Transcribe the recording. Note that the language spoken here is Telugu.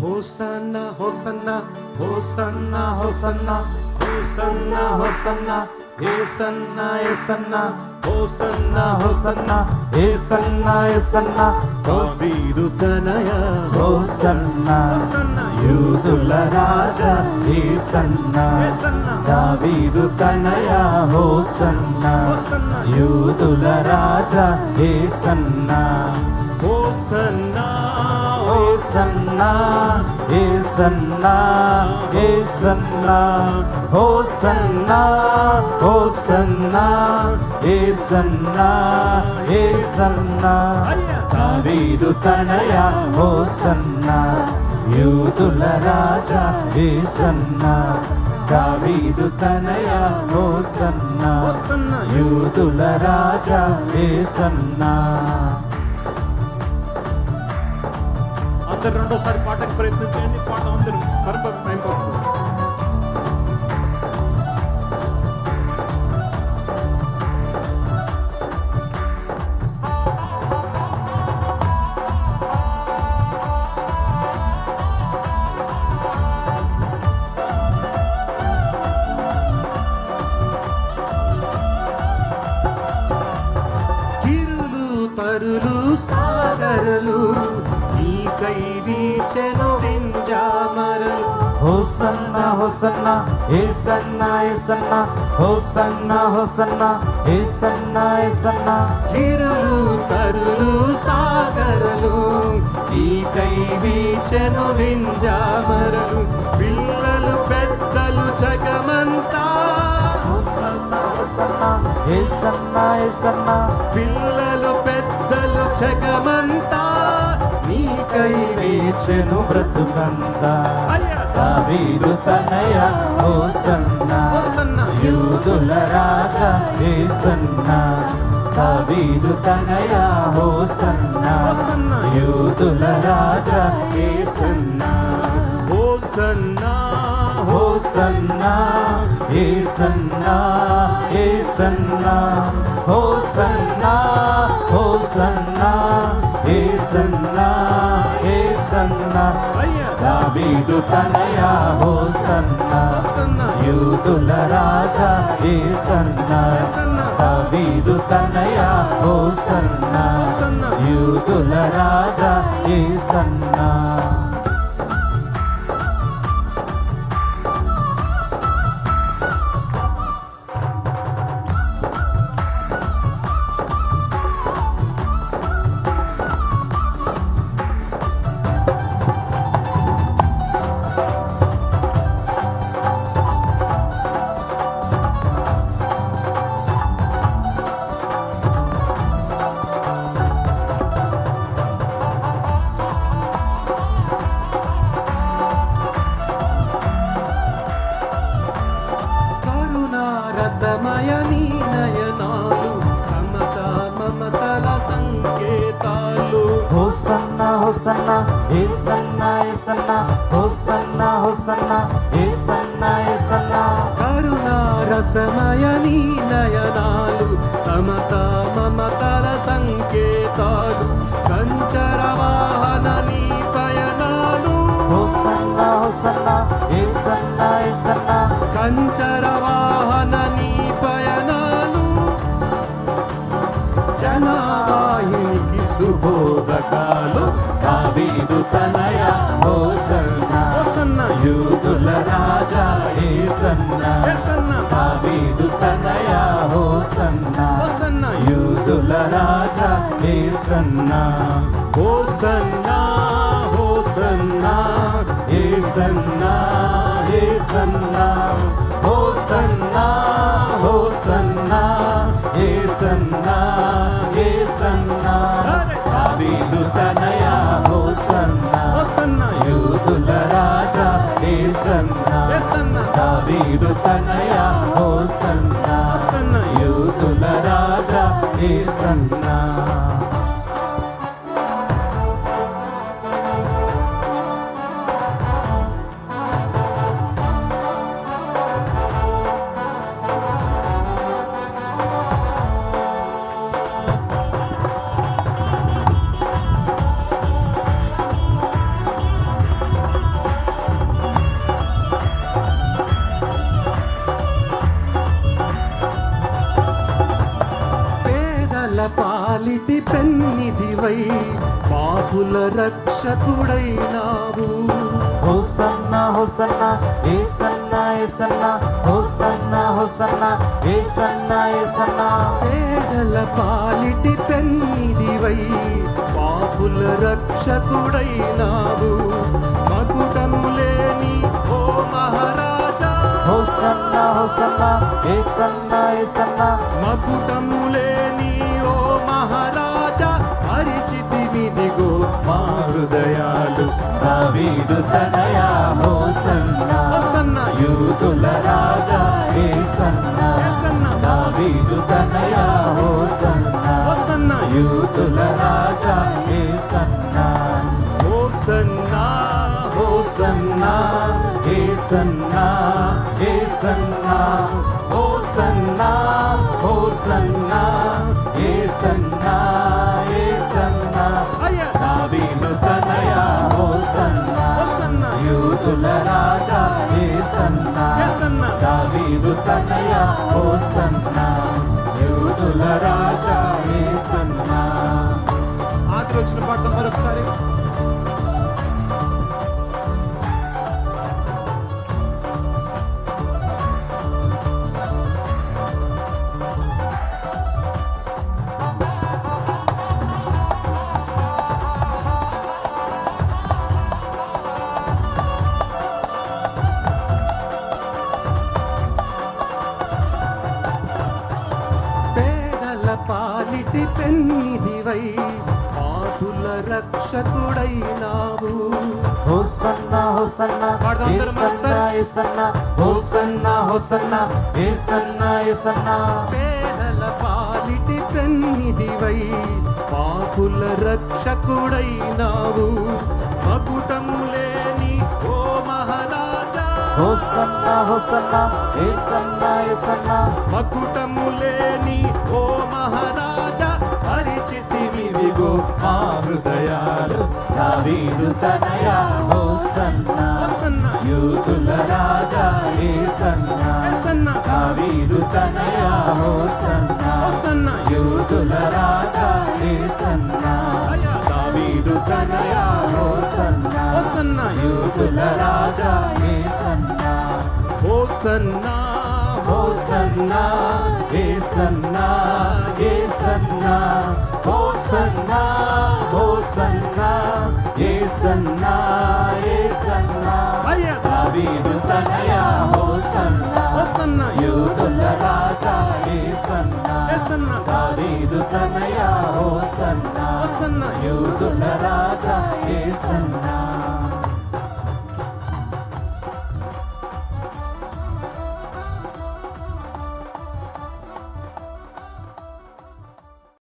హోసన్నా హోసన్నా హోసన్నా హోసన్నా హోసన్నా హోసన్నా ఏసన్నా ఏసన్నా హోసన్నా హోసన్నా ఏసన్నా ఏసన్నా దావీదు తనయా హోసన్నా యూదుల రాజా ఏసన్నా దావీదు తనయా హోసన్నా యూదుల రాజా ఏసన్నా హోసన్నా హోసన్నా ఏసన్నా ఏసన్నా హోసన్నా హోసన్నా ఏసన్నా ఏసన్నా దావీదు తనయా హోసన్నా యూదుల రాజా ఏసన్నా దావీదు తనయా హోసన్నా యూదుల రాజా ఏసన్నా. అందరు రెండోసారి పాటకు ప్రయత్నించండి. పాట అందరూ పరపతి టైం వస్తుంది. గిరులు తరులు సాగరులు నీకై వీచెను వింజామరలు. హోసన్నా హోసన్నా ఏసన్నా ఏసన్నా హోసన్నా హోసన్నా ఏసన్నా ఏసన్నా గిరులు తరులు సాగరులు నీకై వీచెను వింజామరలు. పిల్లలు పెద్దలు జగమంతా హోసన్నా హోసన్నా ఏసన్నా ఏసన్నా పిల్లలు పెద్దలు జగమంతా నీకై వేచెను బ్రతుకంతా దావీదు తనయా హోసన్నా యూదుల రాజా ఏసన్నా దావీదు తనయా హోసన్నా యూదుల రాజా ఏసన్నా హోసన్నా హోసన్నా ఏసన్నా ఏసన్నా హోసన్నా హోసన్నా ఏసన్నా ఏసన్నా దావీదు తనయా హోసన్నా యూదుల రాజా ఏసన్నా దావీదు తనయా హోసన్నా యూదుల రాజా ఏసన్నా. రసమయ నీ నయనాలు సమత మమతల సంకేతాలు. హోసన్నా హోసన్నా ఏసన్నా ఏసన్నా హోసన్నా హోసన్నా ఏసన్నా ఏసన్నా కరుణా రసమయ నీ నయనాలు సమత మమతల సంకేతాలు. కంచర వాహన నీ పయనాలు హోసన్నా హోసన్నా ఏసన్నా ఏసన్నా కంచర వాహన నీ పయనాలు. జనవాహినికి శుభోదకాలు. దావీదు తనయా హోసన్నా యూదుల రాజా ఏసన్నా దావీదు తనయా హోసన్నా యూదుల రాజా ఏసన్నా హోసన్నా హోసన్నా ఏసన్నా ఏసన్నా హోసన్నా హోసన్నా ఏసన్నా ఏసన్నా దావీదు తనయా హోసన్నా యూదుల రాజా ఏసన్నా దావీదు తనయా హోసన్నా యూదుల రాజా ఏసన్నా. పాపుల రక్షకుడైనావు. హోసన్నా హోసన్నా యేసన్నా యేసన్నా హోసన్నా హోసన్నా యేసన్నా యేసన్నా. పేదల పాలిటి పెన్నిదివై పాపుల రక్షకుడైనావు. మకుటము లేని ఓ మహారాజా హోసన్నా హోసన్నా యేసన్నా యేసన్నా. మకుటము లేని ఓ మహారాజా పరిచితిమిదిగో మా హృదయాలు. దావీదు తనయా హోసన్నా హోసన్నా యూదుల రాజా యేసన్నా యేసన్నా. దావీదు తనయా హోసన్నా హోసన్నా యూదుల రాజా యేసన్నా. హోసన్నా హోసన్నా యేసన్నా యేసన్నా. హోసన్నా హోసన్నా యేసన్నా యేసన్నా. దావీదు తనయా హోసన్నా హోసన్నా యూదుల రాజా యేసన్నా యేసన్నా. దావీదు తనయా హోసన్నా యూదుల రాజా యేసన్నా. ఆఖరి వచ్చిన పాట మరొకసారి. పాలిటి పెన్నిదివై పాపుల రక్షకుడైనావు. హోసన్నా హోసన్నా యేసన్నా యేసన్నా హోసన్నా హోసన్నా యేసన్నా యేసన్నా. పేదల పాలిటి పెన్నిదివై పాపుల రక్షకుడైనావు. మకుటము లేని ఓ మహారాజా హోసన్నా హోసన్నా యేసన్నా యేసన్నా. మకుటము లేని ఓ మహారాజా పరిచితిమిదిగో మా హృదయాలు. దావీదు తనయా హోసన్నా హోసన్నా యూదుల రాజా యేసన్నా యేసన్నా. దావీదు తనయా హోసన్నా హోసన్నా యూదుల రాజా యేసన్నా. దావీదు తనయా హోసన్నా హోసన్నా యూదుల రాజా యేసన్నా. హోసన్నా హోసన్నా యేసన్నా యేసన్నా. హోసన్నా హోసన్నా యేసన్నా యేసన్నా. దావీదు తనయా హోసన్నా హోసన్నా యూదుల రాజా యేసన్నా యేసన్నా. దావీదు తనయా హోసన్నా హోసన్నా యూదుల రాజా యేసన్నా.